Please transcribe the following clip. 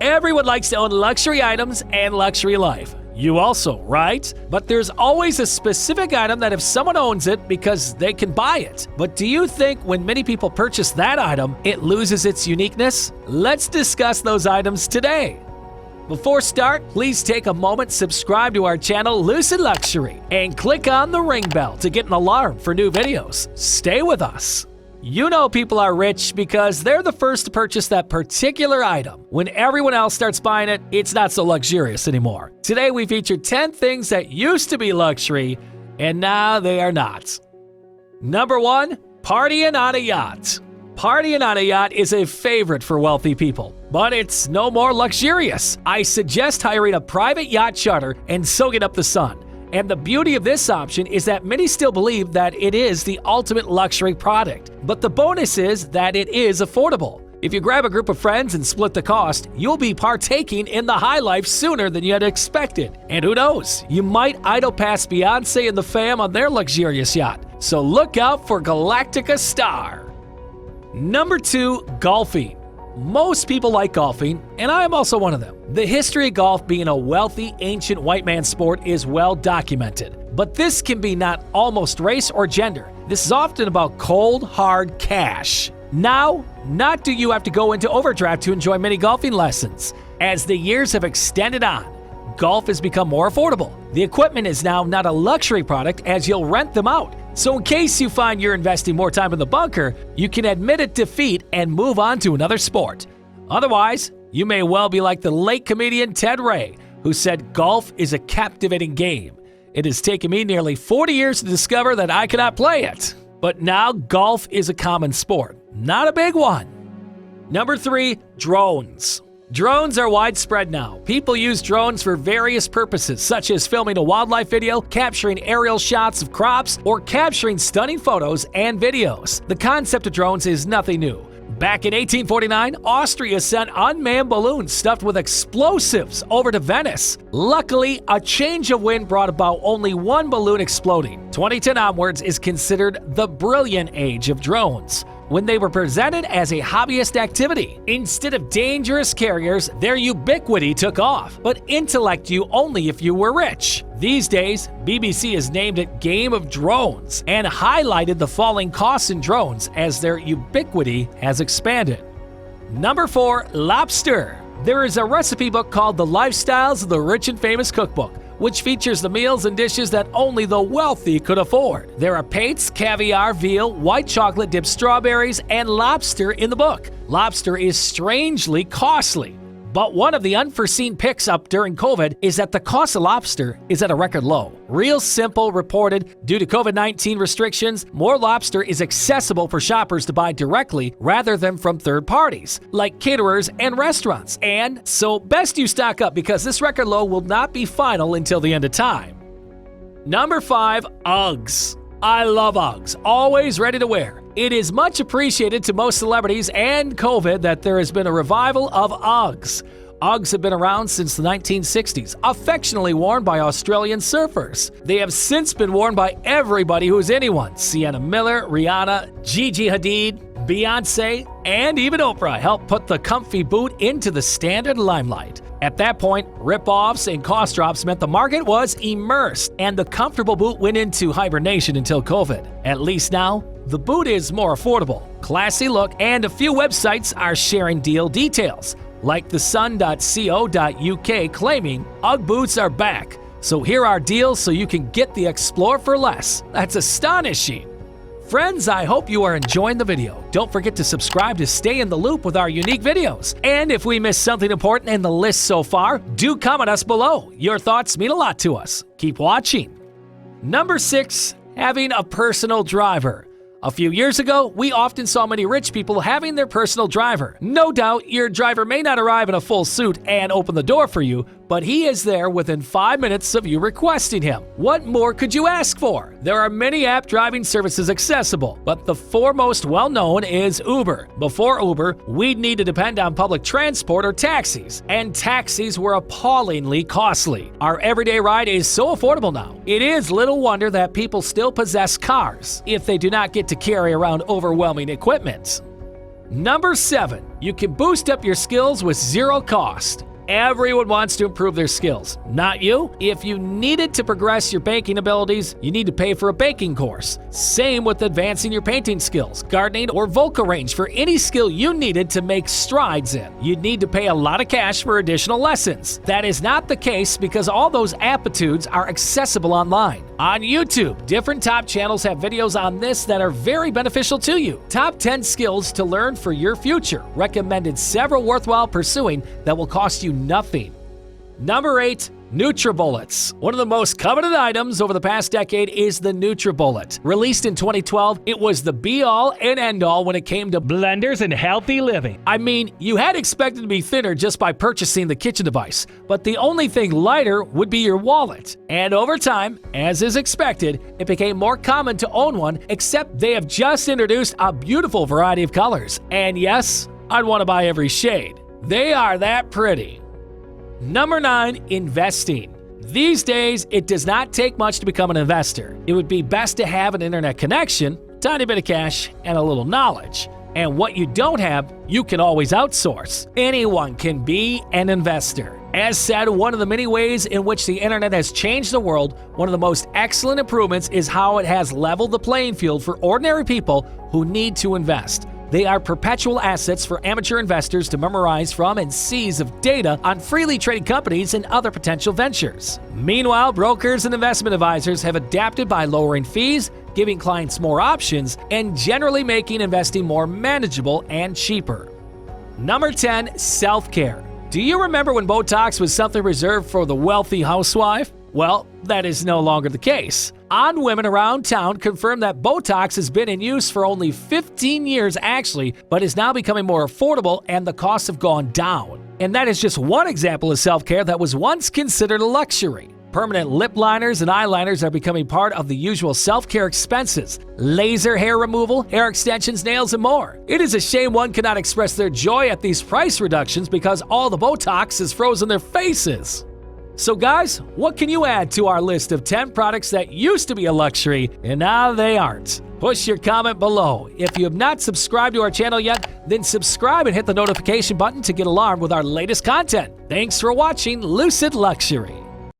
Everyone likes to own luxury items and luxury life. You also, right? But there's always a specific item that if someone owns it because they can buy it. But do you think when many people purchase that item, it loses its uniqueness? Let's discuss those items today. Before start, please take a moment, subscribe to our channel Lucid Luxury, and click on the ring bell to get an alarm for new videos. Stay with us. You know people are rich because they're the first to purchase that particular item. When everyone else starts buying it, it's not so luxurious anymore. Today we feature 10 things that used to be luxury and now they are not. Number 1. Partying on a yacht. Partying on a yacht is a favorite for wealthy people, but it's no more luxurious. I suggest hiring a private yacht charter and soaking up the sun. And the beauty of this option is that many still believe that it is the ultimate luxury product. But the bonus is that it is affordable. If you grab a group of friends and split the cost, you'll be partaking in the high life sooner than you had expected. And who knows, you might idle past Beyonce and the fam on their luxurious yacht. So look out for Galactica Star. Number 2. Golfing. Most people like golfing, and I am also one of them. The history of golf being a wealthy, ancient white man sport is well documented. But this can be not almost race or gender. This is often about cold, hard cash. Now, not do you have to go into overdraft to enjoy many golfing lessons. As the years have extended on, golf has become more affordable. The equipment is now not a luxury product as you'll rent them out. So in case you find you're investing more time in the bunker, you can admit defeat and move on to another sport. Otherwise, you may well be like the late comedian Ted Ray, who said golf is a captivating game. It has taken me nearly 40 years to discover that I cannot play it. But now golf is a common sport, not a big one. Number 3. Drones. Drones are widespread now. People use drones for various purposes, such as filming a wildlife video, capturing aerial shots of crops, or capturing stunning photos and videos. The concept of drones is nothing new. Back in 1849, Austria sent unmanned balloons stuffed with explosives over to Venice. Luckily, a change of wind brought about only one balloon exploding. 2010 onwards is considered the brilliant age of drones, when they were presented as a hobbyist activity. Instead of dangerous carriers, their ubiquity took off, but intellect you only if you were rich. These days, BBC has named it Game of Drones and highlighted the falling costs in drones as their ubiquity has expanded. Number 4. Lobster. There is a recipe book called The Lifestyles of the Rich and Famous Cookbook, which features the meals and dishes that only the wealthy could afford. There are pates, caviar, veal, white chocolate dipped strawberries, and lobster in the book. Lobster is strangely costly. But one of the unforeseen picks up during COVID is that the cost of lobster is at a record low. Real Simple reported, due to COVID-19 restrictions, more lobster is accessible for shoppers to buy directly rather than from third parties, like caterers and restaurants. And so best you stock up because this record low will not be final until the end of time. Number 5. Uggs. I love Uggs, always ready to wear. It is much appreciated to most celebrities and COVID that there has been a revival of Uggs. Uggs have been around since the 1960s, affectionately worn by Australian surfers. They have since been worn by everybody who is anyone. Sienna Miller, Rihanna, Gigi Hadid, Beyonce, and even Oprah helped put the comfy boot into the standard limelight. At that point, rip-offs and cost drops meant the market was immersed, and the comfortable boot went into hibernation until COVID. At least now, the boot is more affordable, classy look, and a few websites are sharing deal details, like thesun.co.uk claiming Ugg boots are back. So here are deals so you can get the Explore for less. That's astonishing. Friends, I hope you are enjoying the video. Don't forget to subscribe to stay in the loop with our unique videos. And if we missed something important in the list so far, do comment us below. Your thoughts mean a lot to us. Keep watching. Number 6. Having a personal driver. A few years ago, we often saw many rich people having their personal driver. No doubt, your driver may not arrive in a full suit and open the door for you, but he is there within 5 minutes of you requesting him. What more could you ask for? There are many app driving services accessible, but the foremost well-known is Uber. Before Uber, we'd need to depend on public transport or taxis, and taxis were appallingly costly. Our everyday ride is so affordable now. It is little wonder that people still possess cars if they do not get to carry around overwhelming equipment. Number 7. You can boost up your skills with zero cost. Everyone wants to improve their skills, not you. If you needed to progress your baking abilities, you need to pay for a baking course. Same with advancing your painting skills, gardening, or vocal range. For any skill you needed to make strides in, you'd need to pay a lot of cash for additional lessons. That is not the case because all those aptitudes are accessible online. On YouTube, different top channels have videos on this that are very beneficial to you. Top 10 skills to learn for your future. Recommended several worthwhile pursuing that will cost you nothing. Number 8. Nutribullets. One of the most coveted items over the past decade is the Nutribullet. Released in 2012, it was the be-all and end-all when it came to blenders and healthy living. I mean, you had expected to be thinner just by purchasing the kitchen device, but the only thing lighter would be your wallet. And over time, as is expected, it became more common to own one, except they have just introduced a beautiful variety of colors. And yes, I'd want to buy every shade. They are that pretty. Number 9. Investing. These days, it does not take much to become an investor. It would be best to have an internet connection, a tiny bit of cash, and a little knowledge. And what you don't have, you can always outsource. Anyone can be an investor. As said, one of the many ways in which the internet has changed the world, one of the most excellent improvements is how it has leveled the playing field for ordinary people who need to invest. They are perpetual assets for amateur investors to memorize from and seize of data on freely traded companies and other potential ventures. Meanwhile, brokers and investment advisors have adapted by lowering fees, giving clients more options, and generally making investing more manageable and cheaper. Number 10. Self-care. Do you remember when Botox was something reserved for the wealthy housewife? Well, that is no longer the case. On women around town confirm that Botox has been in use for only 15 years actually, but is now becoming more affordable and the costs have gone down. And that is just one example of self-care that was once considered a luxury. Permanent lip liners and eyeliners are becoming part of the usual self-care expenses. Laser hair removal, hair extensions, nails, and more. It is a shame one cannot express their joy at these price reductions because all the Botox is frozen their faces. So guys, what can you add to our list of 10 products that used to be a luxury and now they aren't? Push your comment below. If you have not subscribed to our channel yet, then subscribe and hit the notification button to get alarmed with our latest content. Thanks for watching Lucid Luxury.